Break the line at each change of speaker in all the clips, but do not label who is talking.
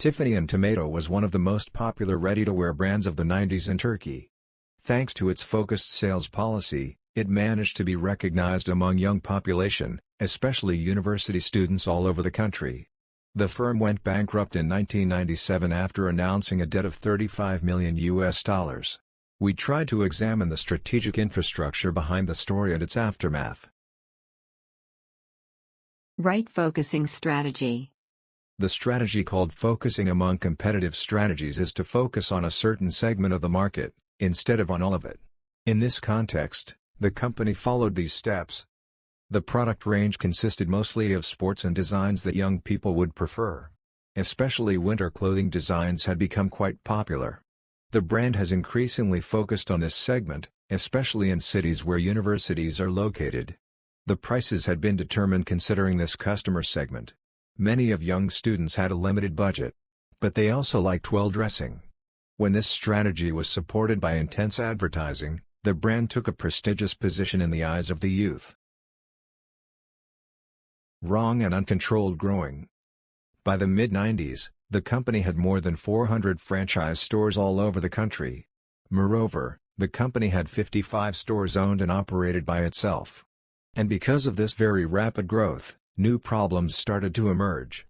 Tffany Tomato was one of the most popular ready-to-wear brands of the 90s in Turkey. Thanks to its focused sales policy, it managed to be recognized among young population, especially university students all over the country. The firm went bankrupt in 1997 after announcing a debt of $35 million. We tried to examine the strategic infrastructure behind the story and its aftermath.
Right focusing strategy.
The strategy called focusing among competitive strategies is to focus on a certain segment of the market, instead of on all of it. In this context, the company followed these steps. The product range consisted mostly of sports and designs that young people would prefer. Especially winter clothing designs had become quite popular. The brand has increasingly focused on this segment, especially in cities where universities are located. The prices had been determined considering this customer segment. Many of young students had a limited budget. But they also liked well-dressing. When this strategy was supported by intense advertising, the brand took a prestigious position in the eyes of the youth. Wrong and uncontrolled growing. By the mid-90s, the company had more than 400 franchise stores all over the country. Moreover, the company had 55 stores owned and operated by itself. And because of this very rapid growth, new problems started to emerge.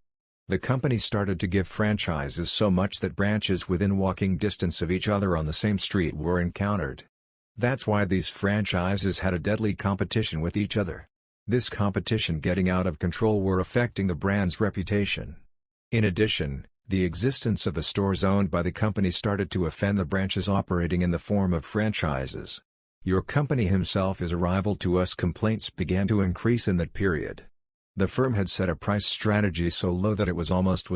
The company started to give franchises so much that branches within walking distance of each other on the same street were encountered. That's why these franchises had a deadly competition with each other. This competition getting out of control were affecting the brand's reputation. In addition, the existence of the stores owned by the company started to offend the branches operating in the form of franchises. "Your company himself is a rival to us" complaints began to increase in that period. The firm had set a price strategy so low that it was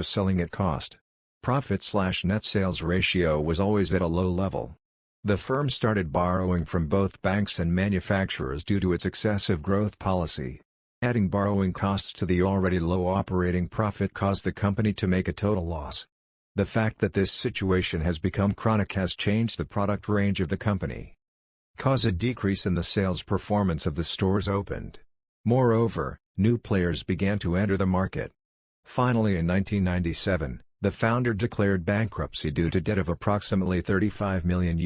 selling at cost. Profit/net sales ratio was always at a low level. The firm started borrowing from both banks and manufacturers due to its excessive growth policy. Adding borrowing costs to the already low operating profit caused the company to make a total loss. The fact that this situation has become chronic has changed the product range of the company, caused a decrease in the sales performance of the stores opened. Moreover, new players began to enter the market. Finally, in 1997, the founder declared bankruptcy due to debt of approximately $35 million.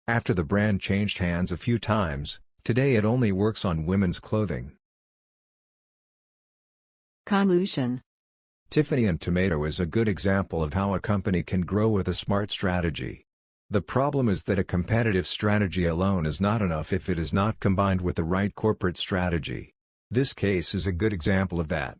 After the brand changed hands a few times, today it only works on women's clothing.
Conclusion.
Tffany Tomato is a good example of how a company can grow with a smart strategy. The problem is that a competitive strategy alone is not enough if it is not combined with the right corporate strategy. This case is a good example of that.